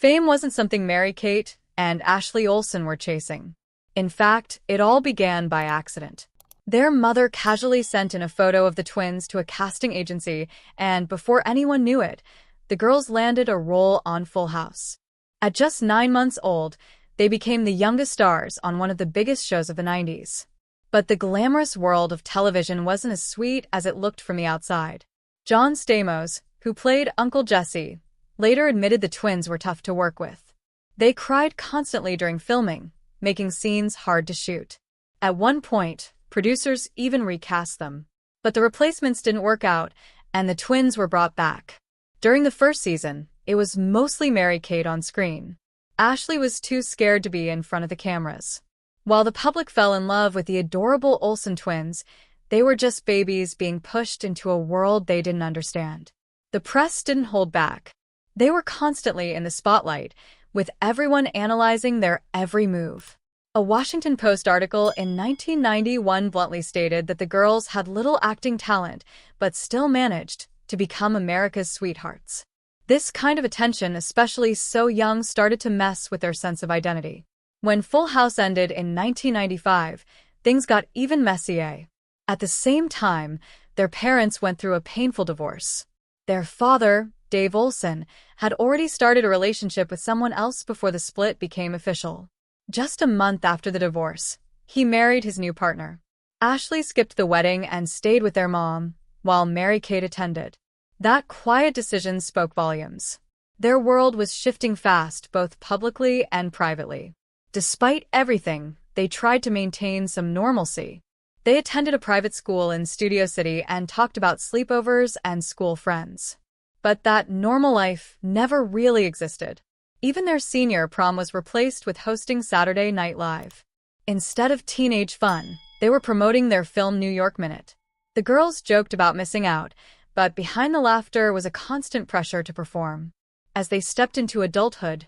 Fame wasn't something Mary-Kate and Ashley Olsen were chasing. In fact, it all began by accident. Their mother casually sent in a photo of the twins to a casting agency, and before anyone knew it, the girls landed a role on Full House. At just 9 months old, they became the youngest stars on one of the biggest shows of the 90s. But the glamorous world of television wasn't as sweet as it looked from the outside. John Stamos, who played Uncle Jesse, later admitted the twins were tough to work with. They cried constantly during filming, making scenes hard to shoot. At one point, producers even recast them. But the replacements didn't work out, and the twins were brought back. During the first season, it was mostly Mary-Kate on screen. Ashley was too scared to be in front of the cameras. While the public fell in love with the adorable Olsen twins, they were just babies being pushed into a world they didn't understand. The press didn't hold back. They were constantly in the spotlight, with everyone analyzing their every move. A Washington Post article in 1991 bluntly stated that the girls had little acting talent, but still managed to become America's sweethearts. This kind of attention, especially so young, started to mess with their sense of identity. When Full House ended in 1995, things got even messier. At the same time, their parents went through a painful divorce. Their father, Dave Olsen, had already started a relationship with someone else before the split became official. Just a month after the divorce, he married his new partner. Ashley skipped the wedding and stayed with their mom, while Mary-Kate attended. That quiet decision spoke volumes. Their world was shifting fast, both publicly and privately. Despite everything, they tried to maintain some normalcy. They attended a private school in Studio City and talked about sleepovers and school friends. But that normal life never really existed. Even their senior prom was replaced with hosting Saturday Night Live. Instead of teenage fun, they were promoting their film New York Minute. The girls joked about missing out, but behind the laughter was a constant pressure to perform. As they stepped into adulthood,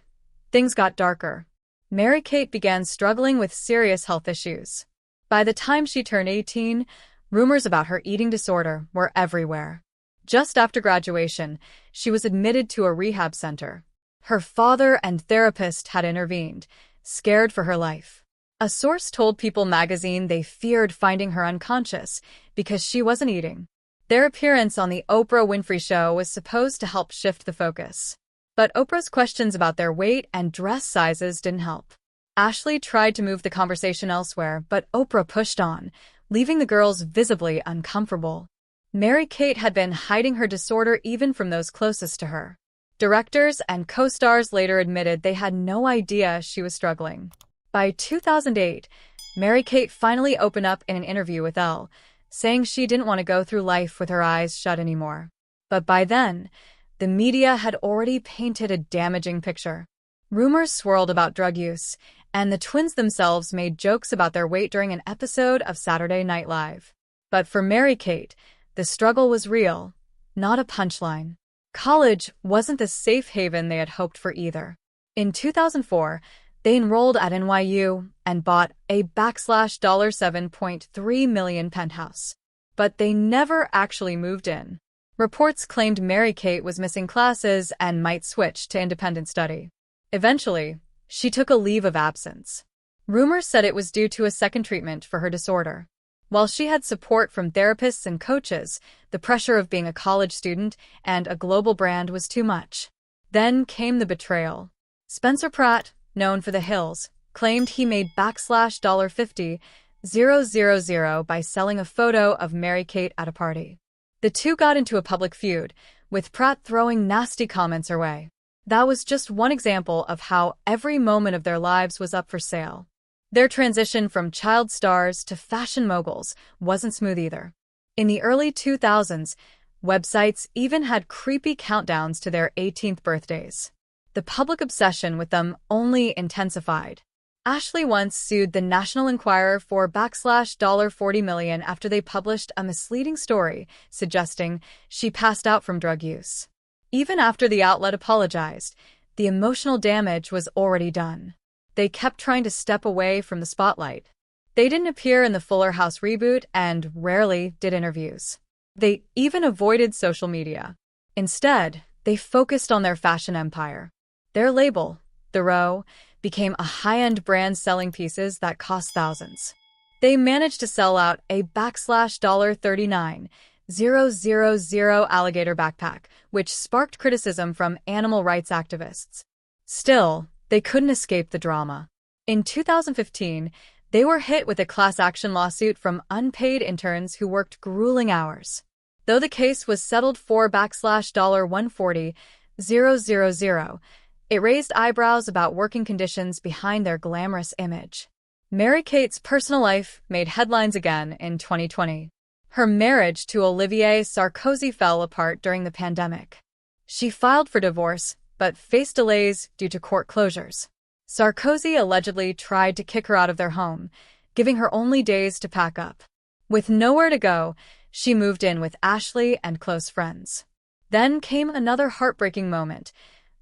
things got darker. Mary-Kate began struggling with serious health issues. By the time she turned 18, rumors about her eating disorder were everywhere. Just after graduation, she was admitted to a rehab center. Her father and therapist had intervened, scared for her life. A source told People magazine they feared finding her unconscious because she wasn't eating. Their appearance on the Oprah Winfrey Show was supposed to help shift the focus. But Oprah's questions about their weight and dress sizes didn't help. Ashley tried to move the conversation elsewhere, but Oprah pushed on, leaving the girls visibly uncomfortable. Mary-Kate had been hiding her disorder even from those closest to her. Directors and co-stars later admitted they had no idea she was struggling. By 2008, Mary-Kate finally opened up in an interview with Elle, saying she didn't want to go through life with her eyes shut anymore. But by then, the media had already painted a damaging picture. Rumors swirled about drug use, and the twins themselves made jokes about their weight during an episode of Saturday Night Live. But for Mary-Kate, the struggle was real, not a punchline. College wasn't the safe haven they had hoped for either. In 2004, they enrolled at NYU and bought a $7.3 million penthouse. But they never actually moved in. Reports claimed Mary-Kate was missing classes and might switch to independent study. Eventually, she took a leave of absence. Rumors said it was due to a second treatment for her disorder. While she had support from therapists and coaches, the pressure of being a college student and a global brand was too much. Then came the betrayal. Spencer Pratt, known for The Hills, claimed he made $50,000 by selling a photo of Mary-Kate at a party. The two got into a public feud, with Pratt throwing nasty comments her way. That was just one example of how every moment of their lives was up for sale. Their transition from child stars to fashion moguls wasn't smooth either. In the early 2000s, websites even had creepy countdowns to their 18th birthdays. The public obsession with them only intensified. Ashley once sued the National Enquirer for $40 million after they published a misleading story suggesting she passed out from drug use. Even after the outlet apologized, the emotional damage was already done. They kept trying to step away from the spotlight. They didn't appear in the Fuller House reboot and rarely did interviews. They even avoided social media. Instead, they focused on their fashion empire. Their label, The Row, became a high-end brand selling pieces that cost thousands. They managed to sell out a $39,000 alligator backpack, which sparked criticism from animal rights activists. Still, they couldn't escape the drama. In 2015, they were hit with a class action lawsuit from unpaid interns who worked grueling hours. Though the case was settled for $140,000, it raised eyebrows about working conditions behind their glamorous image. Mary-Kate's personal life made headlines again in 2020. Her marriage to Olivier Sarkozy fell apart during the pandemic. She filed for divorce, but faced delays due to court closures. Sarkozy allegedly tried to kick her out of their home, giving her only days to pack up. With nowhere to go, she moved in with Ashley and close friends. Then came another heartbreaking moment,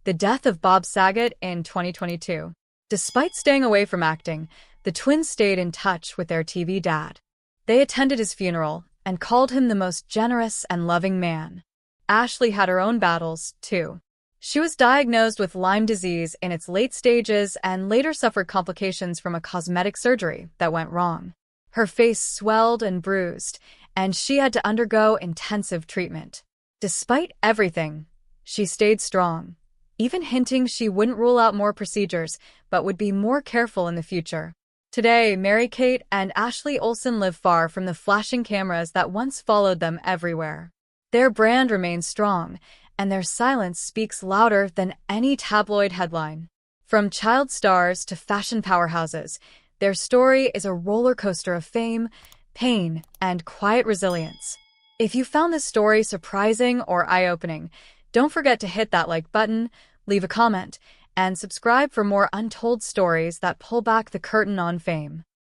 the death of Bob Saget in 2022. Despite staying away from acting, the twins stayed in touch with their TV dad. They attended his funeral and called him the most generous and loving man. Ashley had her own battles, too. She was diagnosed with Lyme disease in its late stages and later suffered complications from a cosmetic surgery that went wrong. Her face swelled and bruised, and she had to undergo intensive treatment. Despite everything, she stayed strong, even hinting she wouldn't rule out more procedures, but would be more careful in the future. Today, Mary-Kate and Ashley Olsen live far from the flashing cameras that once followed them everywhere. Their brand remains strong, and their silence speaks louder than any tabloid headline. From child stars to fashion powerhouses, their story is a roller coaster of fame, pain, and quiet resilience. If you found this story surprising or eye-opening, don't forget to hit that like button, leave a comment, and subscribe for more untold stories that pull back the curtain on fame.